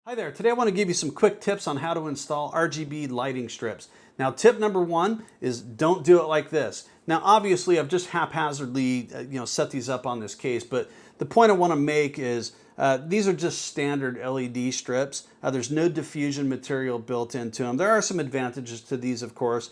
Hi there, today I want to give you some quick tips on how to install RGB lighting strips. Now tip number one is don't do it like this. Now obviously I've just haphazardly set these up on this case, but the point I want to make is these are just standard LED strips. There's no diffusion material built into them. There are some advantages to these, of course,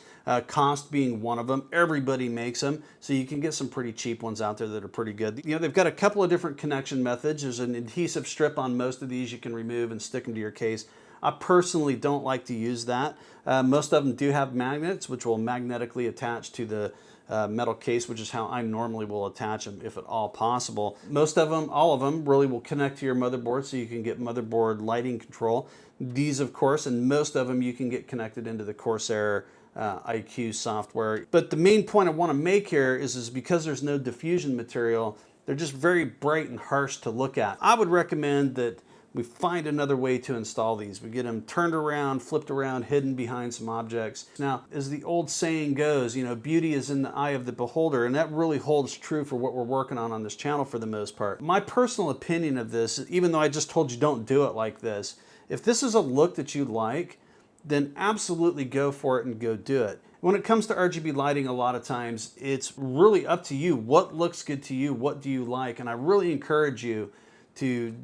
cost being one of them. Everybody makes them, so you can get some pretty cheap ones out there that are pretty good. They've got a couple of different connection methods. There's an adhesive strip on most of these you can remove and stick them to your case. I personally don't like to use that. Most of them do have magnets, which will magnetically attach to the metal case, which is how I normally will attach them if at all possible. Most of them, all of them, really will connect to your motherboard so you can get motherboard lighting control. These, of course, and most of them you can get connected into the Corsair IQ software. But the main point I want to make here is because there's no diffusion material, they're just very bright and harsh to look at. I would recommend that we find another way to install these. We get them turned around, flipped around, hidden behind some objects. Now, as the old saying goes, beauty is in the eye of the beholder, and that really holds true for what we're working on this channel for the most part. My personal opinion of this, even though I just told you don't do it like this, if this is a look that you like, then absolutely go for it and go do it. When it comes to RGB lighting, a lot of times it's really up to you. What looks good to you? What do you like? And I really encourage you to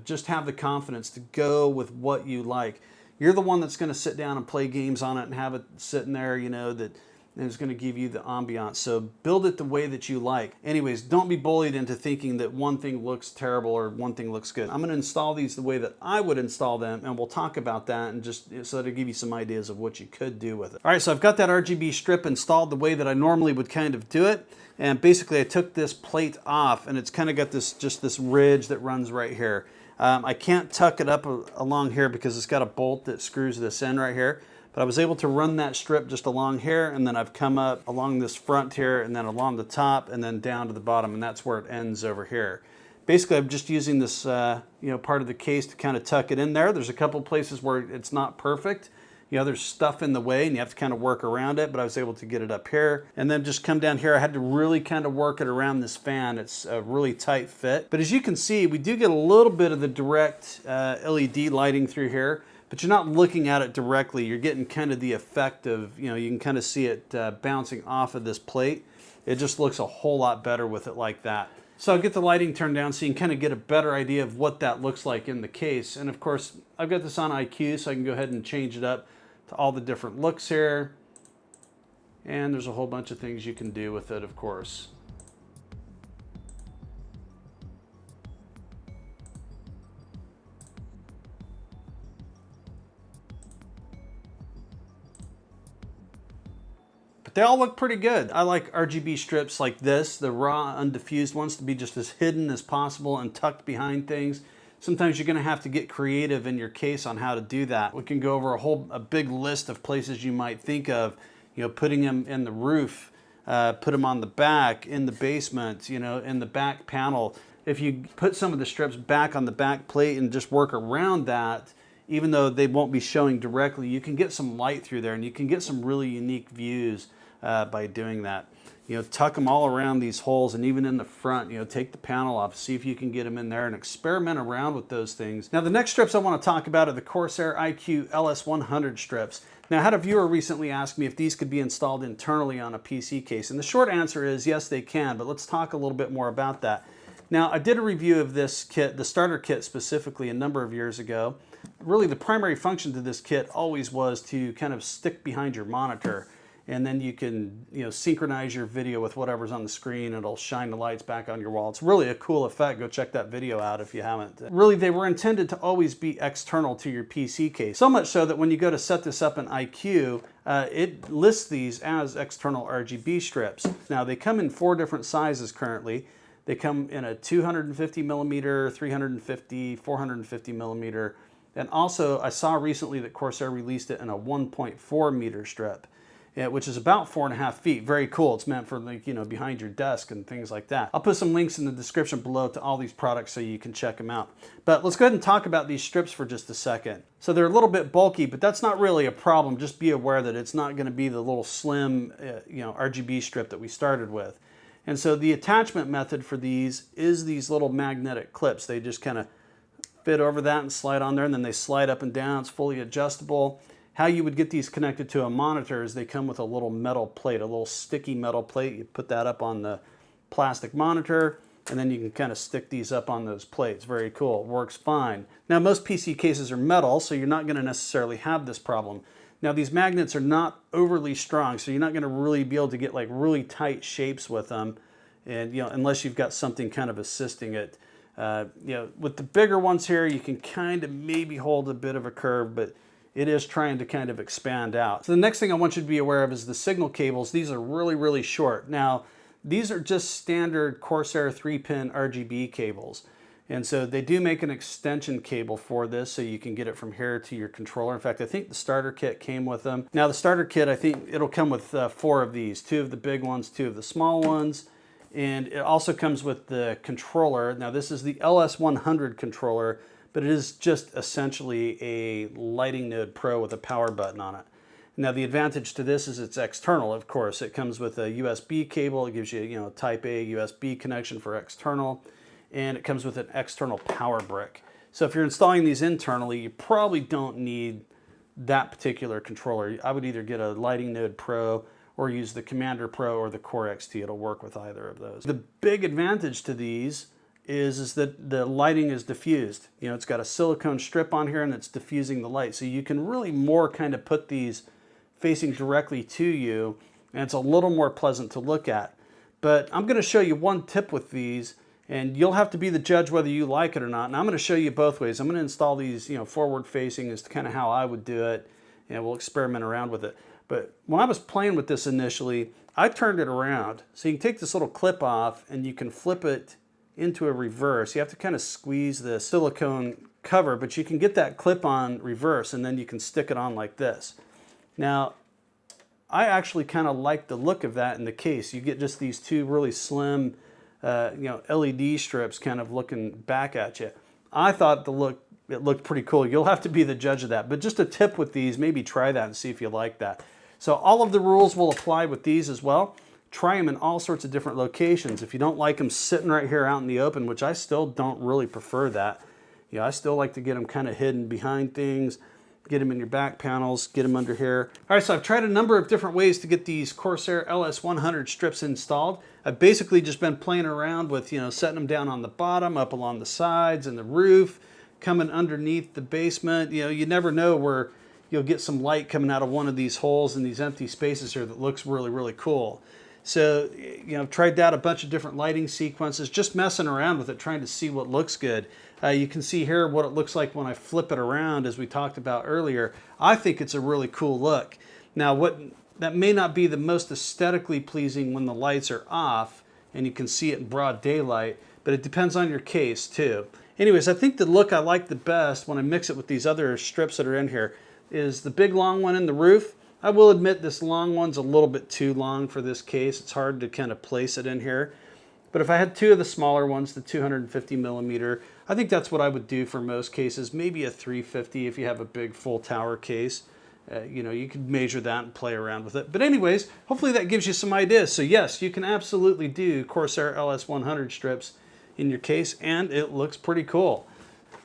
just have the confidence to go with what you like. You're the one that's going to sit down and play games on it and have it sitting there, that is going to give you the ambiance. So build it the way that you like. Anyways, don't be bullied into thinking that one thing looks terrible or one thing looks good. I'm going to install these the way that I would install them, and we'll talk about that and just so that I'll give you some ideas of what you could do with it. All right, so I've got that RGB strip installed the way that I normally would kind of do it. And basically I took this plate off, and it's kind of got this ridge that runs right here. I can't tuck it up along here because it's got a bolt that screws this in right here. But I was able to run that strip just along here, and then I've come up along this front here, and then along the top, and then down to the bottom, and that's where it ends over here. Basically, I'm just using this part of the case to kind of tuck it in there. There's a couple places where it's not perfect. There's stuff in the way and you have to kind of work around it, but I was able to get it up here. And then just come down here. I had to really kind of work it around this fan. It's a really tight fit. But as you can see, we do get a little bit of the direct LED lighting through here, but you're not looking at it directly. You're getting kind of the effect of, you can kind of see it bouncing off of this plate. It just looks a whole lot better with it like that. So I'll get the lighting turned down so you can kind of get a better idea of what that looks like in the case. And of course, I've got this on IQ, so I can go ahead and change it up to all the different looks here. And there's a whole bunch of things you can do with it, of course. But they all look pretty good. I like RGB strips like this, the raw, undiffused ones, to be just as hidden as possible and tucked behind things. Sometimes you're going to have to get creative in your case on how to do that. We can go over a big list of places you might think of, putting them in the roof, put them on the back, in the basement, in the back panel. If you put some of the strips back on the back plate and just work around that, even though they won't be showing directly, you can get some light through there and you can get some really unique views by doing that. Tuck them all around these holes, and even in the front, take the panel off, see if you can get them in there and experiment around with those things. Now the next strips I want to talk about are the Corsair IQ LS100 strips. Now I had a viewer recently ask me if these could be installed internally on a PC case, and the short answer is yes, they can, but let's talk a little bit more about that. Now I did a review of this kit, the starter kit specifically, a number of years ago. Really the primary function to this kit always was to kind of stick behind your monitor, and then you can synchronize your video with whatever's on the screen. It'll shine the lights back on your wall. It's really a cool effect. Go check that video out if you haven't. Really, they were intended to always be external to your PC case. So much so that when you go to set this up in IQ, it lists these as external RGB strips. Now they come in 4 different sizes currently. They come in a 250 millimeter, 350, 450 millimeter. And also I saw recently that Corsair released it in a 1.4 meter strip, which is about 4.5 feet. Very cool. It's meant for, like, behind your desk and things like that. I'll put some links in the description below to all these products so you can check them out. But let's go ahead and talk about these strips for just a second. So they're a little bit bulky, but that's not really a problem. Just be aware that it's not going to be the little slim, RGB strip that we started with. And so the attachment method for these is these little magnetic clips. They just kind of fit over that and slide on there, and then they slide up and down. It's fully adjustable. How you would get these connected to a monitor is they come with a little metal plate, a little sticky metal plate. You put that up on the plastic monitor, and then you can kind of stick these up on those plates. Very cool. Works fine. Now, most PC cases are metal, so you're not going to necessarily have this problem. Now, these magnets are not overly strong, so you're not going to really be able to get like really tight shapes with them, and unless you've got something kind of assisting it. With the bigger ones here, you can kind of maybe hold a bit of a curve, but it is trying to kind of expand out. So the next thing I want you to be aware of is the signal cables. These are really, really short. Now, these are just standard Corsair 3-pin RGB cables. And so they do make an extension cable for this, so you can get it from here to your controller. In fact, I think the starter kit came with them. Now the starter kit, I think it'll come with 4 of these, 2 of the big ones, 2 of the small ones. And it also comes with the controller. Now this is the LS100 controller, but it is just essentially a Lighting Node Pro with a power button on it. Now the advantage to this is it's external, of course. It comes with a USB cable. It gives you, a Type A USB connection for external, and it comes with an external power brick. So if you're installing these internally, you probably don't need that particular controller. I would either get a Lighting Node Pro or use the Commander Pro or the Core XT. It'll work with either of those. The big advantage to these is that the lighting is diffused. It's got a silicone strip on here and it's diffusing the light. So you can really more kind of put these facing directly to you, and it's a little more pleasant to look at. But I'm going to show you one tip with these, and you'll have to be the judge whether you like it or not. And I'm going to show you both ways. I'm going to install these, forward facing as to kind of how I would do it, and we'll experiment around with it. But when I was playing with this initially, I turned it around. So you can take this little clip off and you can flip it into a reverse. You have to kind of squeeze the silicone cover, but you can get that clip on reverse, and then you can stick it on like this. Now, I actually kind of like the look of that in the case. You get just these 2 really slim, LED strips kind of looking back at you. I thought it looked pretty cool. You'll have to be the judge of that. But just a tip with these, maybe try that and see if you like that. So all of the rules will apply with these as well. Try them in all sorts of different locations. If you don't like them sitting right here out in the open, which I still don't really prefer that. I still like to get them kind of hidden behind things. Get them in your back panels, get them under here. All right, so I've tried a number of different ways to get these Corsair LS100 strips installed. I've basically just been playing around with, setting them down on the bottom, up along the sides and the roof, coming underneath the basement. You never know where you'll get some light coming out of one of these holes in these empty spaces here that looks really, really cool. So, I've tried out a bunch of different lighting sequences, just messing around with it, trying to see what looks good. You can see here what it looks like when I flip it around, as we talked about earlier. I think it's a really cool look. Now, that may not be the most aesthetically pleasing when the lights are off and you can see it in broad daylight, but it depends on your case too. Anyways, I think the look I like the best when I mix it with these other strips that are in here is the big long one in the roof. I will admit this long one's a little bit too long for this case. It's hard to kind of place it in here. But if I had 2 of the smaller ones, the 250 millimeter, I think that's what I would do for most cases. Maybe a 350 if you have a big full tower case. You could measure that and play around with it. But anyways, hopefully that gives you some ideas. So yes, you can absolutely do Corsair LS100 strips in your case, and it looks pretty cool.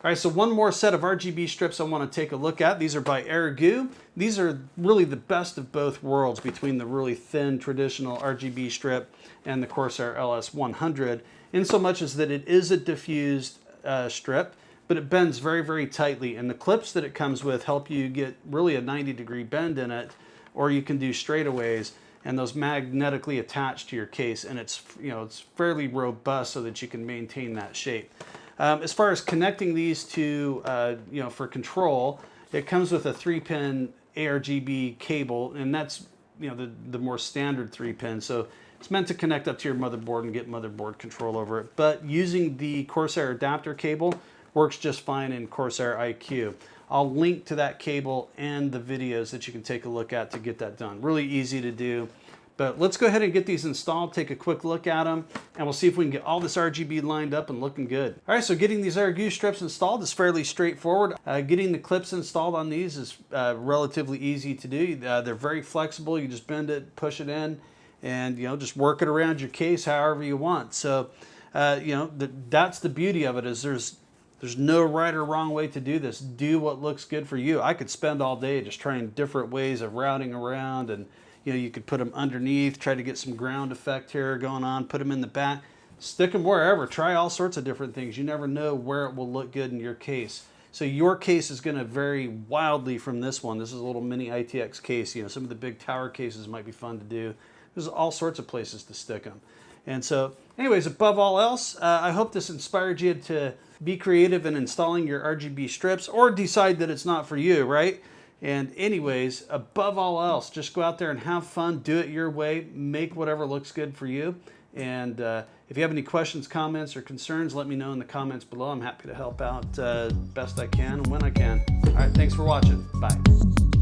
All right, so one more set of RGB strips I want to take a look at. These are by Airgoo. These are really the best of both worlds between the really thin traditional RGB strip and the Corsair LS100, in so much as that it is a diffused strip, but it bends very, very tightly. And the clips that it comes with help you get really a 90-degree bend in it, or you can do straightaways, and those magnetically attach to your case, and it's fairly robust so that you can maintain that shape. As far as connecting these to, for control, it comes with a 3-pin ARGB cable, and that's, the more standard 3-pin. So it's meant to connect up to your motherboard and get motherboard control over it. But using the Corsair adapter cable works just fine in Corsair iQ. I'll link to that cable and the videos that you can take a look at to get that done. Really easy to do. But let's go ahead and get these installed, take a quick look at them, and we'll see if we can get all this RGB lined up and looking good. All right, so getting these Airgoo strips installed is fairly straightforward. Getting the clips installed on these is relatively easy to do. They're very flexible. You just bend it, push it in, and just work it around your case however you want. So that's the beauty of it, is there's There's no right or wrong way to do this. Do what looks good for you. I could spend all day just trying different ways of routing around, and you could put them underneath, try to get some ground effect here going on, put them in the back, stick them wherever, try all sorts of different things. You never know where it will look good in your case. So your case is going to vary wildly from this one. This is a little mini ITX case. Some of the big tower cases might be fun to do. There's all sorts of places to stick them. And so anyways, above all else, I hope this inspired you to be creative in installing your RGB strips, or decide that it's not for you, right? And anyways, above all else, just go out there and have fun, do it your way, make whatever looks good for you. And if you have any questions, comments, or concerns, let me know in the comments below. I'm happy to help out best I can and when I can. All right, thanks for watching. Bye.